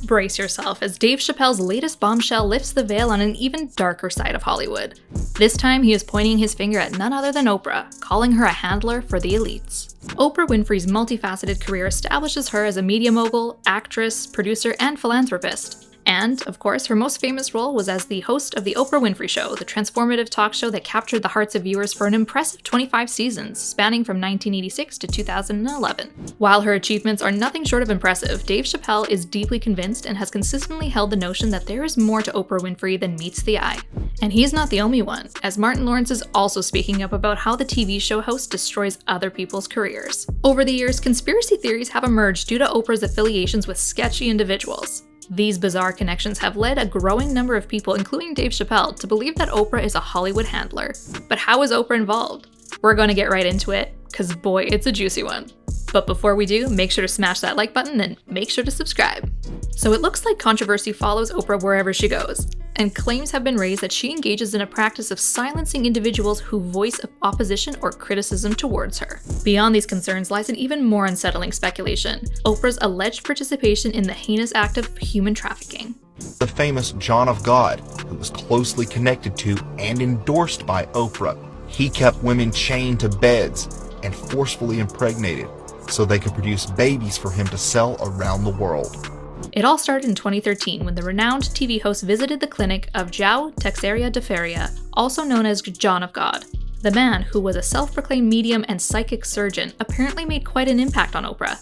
Brace yourself as Dave Chappelle's latest bombshell lifts the veil on an even darker side of Hollywood. This time he is pointing his finger at none other than Oprah, calling her a handler for the elites. Oprah Winfrey's multifaceted career establishes her as a media mogul, actress, producer, and philanthropist. And, of course, her most famous role was as the host of The Oprah Winfrey Show, the transformative talk show that captured the hearts of viewers for an impressive 25 seasons, spanning from 1986 to 2011. While her achievements are nothing short of impressive, Dave Chappelle is deeply convinced and has consistently held the notion that there is more to Oprah Winfrey than meets the eye. And he's not the only one, as Martin Lawrence is also speaking up about how the TV show host destroys other people's careers. Over the years, conspiracy theories have emerged due to Oprah's affiliations with sketchy individuals. These bizarre connections have led a growing number of people, including Dave Chappelle, to believe that Oprah is a Hollywood handler. But how is Oprah involved? We're going to get right into it, because boy, it's a juicy one. But before we do, make sure to smash that like button and make sure to subscribe. So it looks like controversy follows Oprah wherever she goes, and claims have been raised that she engages in a practice of silencing individuals who voice opposition or criticism towards her. Beyond these concerns lies an even more unsettling speculation: Oprah's alleged participation in the heinous act of human trafficking. The famous John of God, who was closely connected to and endorsed by Oprah. He kept women chained to beds and forcefully impregnated so they could produce babies for him to sell around the world. It all started in 2013 when the renowned TV host visited the clinic of João Teixeira de Faria, also known as John of God. The man, who was a self-proclaimed medium and psychic surgeon, apparently made quite an impact on Oprah.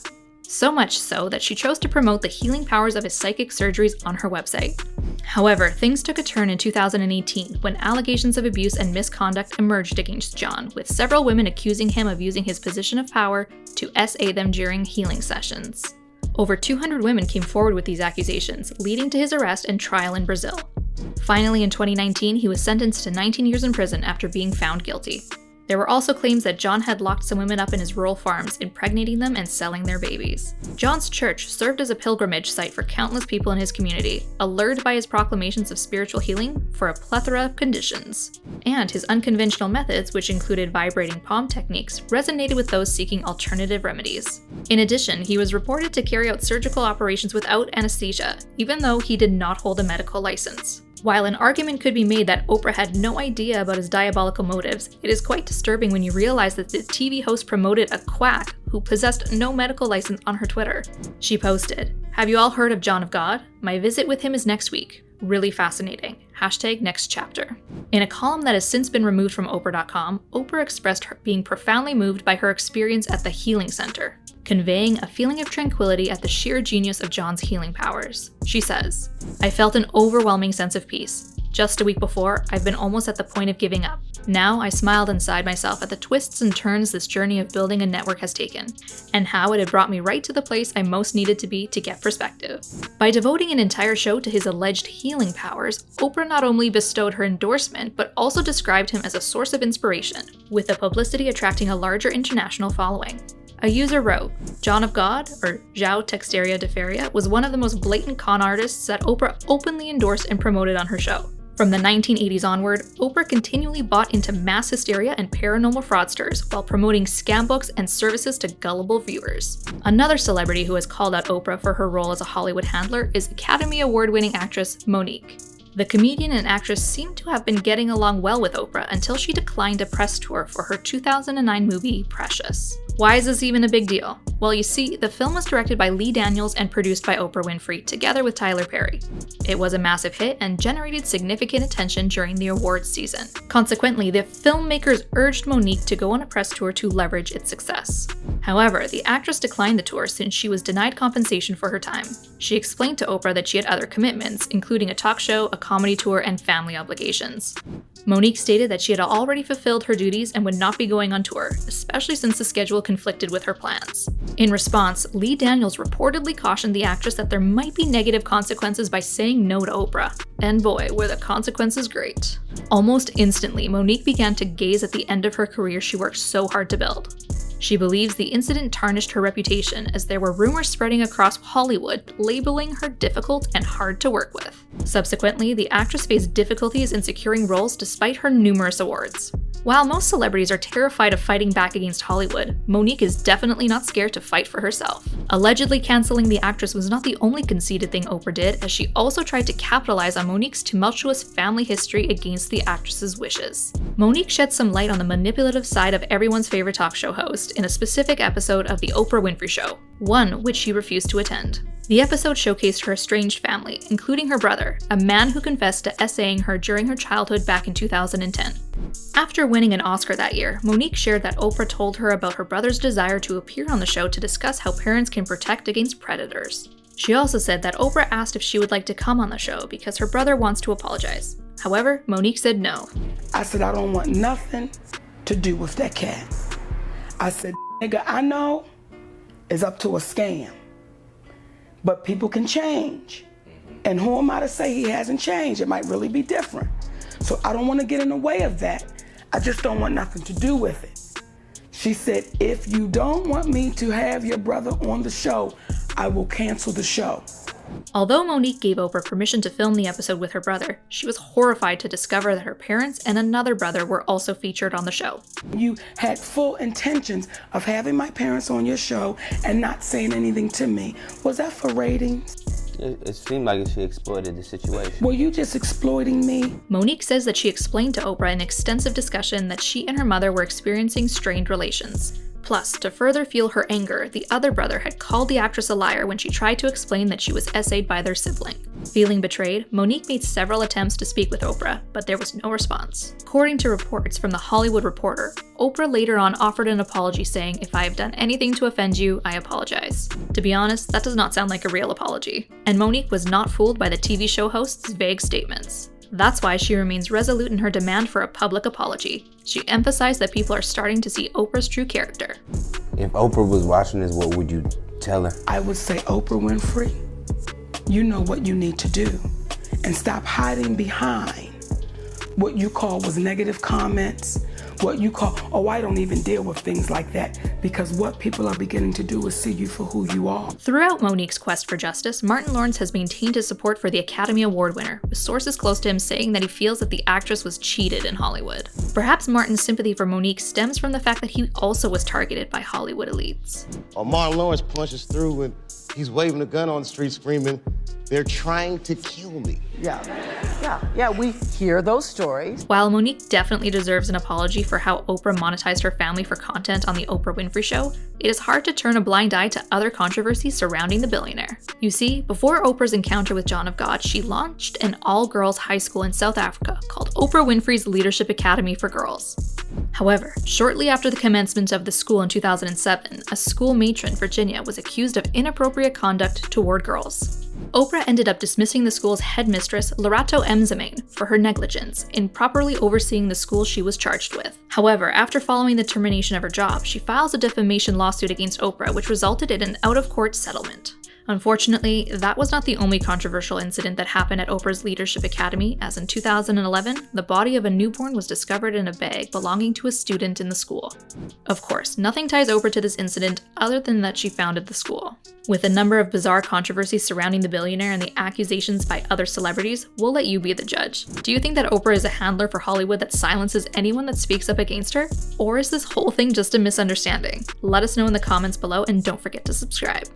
So much so that she chose to promote the healing powers of his psychic surgeries on her website. However, things took a turn in 2018 when allegations of abuse and misconduct emerged against John, with several women accusing him of using his position of power to SA them during healing sessions. Over 200 women came forward with these accusations, leading to his arrest and trial in Brazil. Finally, in 2019, he was sentenced to 19 years in prison after being found guilty. There were also claims that John had locked some women up in his rural farms, impregnating them and selling their babies. John's church served as a pilgrimage site for countless people in his community, allured by his proclamations of spiritual healing for a plethora of conditions. And his unconventional methods, which included vibrating palm techniques, resonated with those seeking alternative remedies. In addition, he was reported to carry out surgical operations without anesthesia, even though he did not hold a medical license. While an argument could be made that Oprah had no idea about his diabolical motives, it is quite disturbing when you realize that the TV host promoted a quack who possessed no medical license on her Twitter. She posted, "Have you all heard of John of God? My visit with him is next week. Really fascinating. #next chapter." In a column that has since been removed from Oprah.com, Oprah expressed her being profoundly moved by her experience at the healing center, conveying a feeling of tranquility at the sheer genius of John's healing powers. She says, "I felt an overwhelming sense of peace. Just a week before, I've been almost at the point of giving up. Now I smiled inside myself at the twists and turns this journey of building a network has taken, and how it had brought me right to the place I most needed to be to get perspective." By devoting an entire show to his alleged healing powers, Oprah not only bestowed her endorsement, but also described him as a source of inspiration, with the publicity attracting a larger international following. A user wrote, "John of God, or João Teixeira de Faria, was one of the most blatant con artists that Oprah openly endorsed and promoted on her show. From the 1980s onward, Oprah continually bought into mass hysteria and paranormal fraudsters while promoting scam books and services to gullible viewers." Another celebrity who has called out Oprah for her role as a Hollywood handler is Academy Award-winning actress Mo'Nique. The comedian and actress seemed to have been getting along well with Oprah until she declined a press tour for her 2009 movie, Precious. Why is this even a big deal? Well, you see, the film was directed by Lee Daniels and produced by Oprah Winfrey, together with Tyler Perry. It was a massive hit and generated significant attention during the awards season. Consequently, the filmmakers urged Mo'Nique to go on a press tour to leverage its success. However, the actress declined the tour since she was denied compensation for her time. She explained to Oprah that she had other commitments, including a talk show, a comedy tour, and family obligations. Mo'Nique stated that she had already fulfilled her duties and would not be going on tour, especially since the schedule conflicted with her plans. In response, Lee Daniels reportedly cautioned the actress that there might be negative consequences by saying no to Oprah. And boy, were the consequences great. Almost instantly, Mo'Nique began to gaze at the end of her career she worked so hard to build. She believes the incident tarnished her reputation, as there were rumors spreading across Hollywood labeling her difficult and hard to work with. Subsequently, the actress faced difficulties in securing roles despite her numerous awards. While most celebrities are terrified of fighting back against Hollywood, Monique is definitely not scared to fight for herself. Allegedly canceling the actress was not the only conceited thing Oprah did, as she also tried to capitalize on Monique's tumultuous family history against the actress's wishes. Monique shed some light on the manipulative side of everyone's favorite talk show host in a specific episode of The Oprah Winfrey Show, one which she refused to attend. The episode showcased her estranged family, including her brother, a man who confessed to essaying her during her childhood back in 2010. After winning an Oscar that year, Monique shared that Oprah told her about her brother's desire to appear on the show to discuss how parents can protect against predators. She also said that Oprah asked if she would like to come on the show because her brother wants to apologize. However, Monique said no. I said, I don't want nothing to do with that cat. I said, nigga, I know it's up to a scam. But people can change. And who am I to say he hasn't changed? It might really be different. So I don't want to get in the way of that. I just don't want nothing to do with it. She said, if you don't want me to have your brother on the show, I will cancel the show. Although Monique gave Oprah permission to film the episode with her brother, she was horrified to discover that her parents and another brother were also featured on the show. You had full intentions of having my parents on your show and not saying anything to me. Was that for ratings? It seemed like she exploited the situation. Were you just exploiting me? Monique says that she explained to Oprah in extensive discussion that she and her mother were experiencing strained relations. Plus, to further fuel her anger, the other brother had called the actress a liar when she tried to explain that she was essayed by their sibling. Feeling betrayed, Monique made several attempts to speak with Oprah, but there was no response. According to reports from The Hollywood Reporter, Oprah later on offered an apology saying, "If I have done anything to offend you, I apologize." To be honest, that does not sound like a real apology. And Monique was not fooled by the TV show host's vague statements. That's why she remains resolute in her demand for a public apology. She emphasized that people are starting to see Oprah's true character. If Oprah was watching this, what would you tell her? I would say, Oprah Winfrey, you know what you need to do. And stop hiding behind what you call was negative comments, what you call, oh, I don't even deal with things like that, because what people are beginning to do is see you for who you are. Throughout Monique's quest for justice, Martin Lawrence has maintained his support for the Academy Award winner, with sources close to him saying that he feels that the actress was cheated in Hollywood. Perhaps Martin's sympathy for Monique stems from the fact that he also was targeted by Hollywood elites. Martin Lawrence punches through and he's waving a gun on the street screaming, "They're trying to kill me." Yeah, we hear those stories. While Monique definitely deserves an apology for how Oprah monetized her family for content on The Oprah Winfrey Show, it is hard to turn a blind eye to other controversies surrounding the billionaire. You see, before Oprah's encounter with John of God, she launched an all-girls high school in South Africa called Oprah Winfrey's Leadership Academy for Girls. However, shortly after the commencement of the school in 2007, a school matron, Virginia, was accused of inappropriate conduct toward girls. Oprah ended up dismissing the school's headmistress, Lerato Mzamane, for her negligence in properly overseeing the school she was charged with. However, after following the termination of her job, she files a defamation lawsuit against Oprah, which resulted in an out-of-court settlement. Unfortunately, that was not the only controversial incident that happened at Oprah's Leadership Academy, as in 2011, the body of a newborn was discovered in a bag belonging to a student in the school. Of course, nothing ties Oprah to this incident other than that she founded the school. With a number of bizarre controversies surrounding the billionaire and the accusations by other celebrities, we'll let you be the judge. Do you think that Oprah is a handler for Hollywood that silences anyone that speaks up against her? Or is this whole thing just a misunderstanding? Let us know in the comments below and don't forget to subscribe.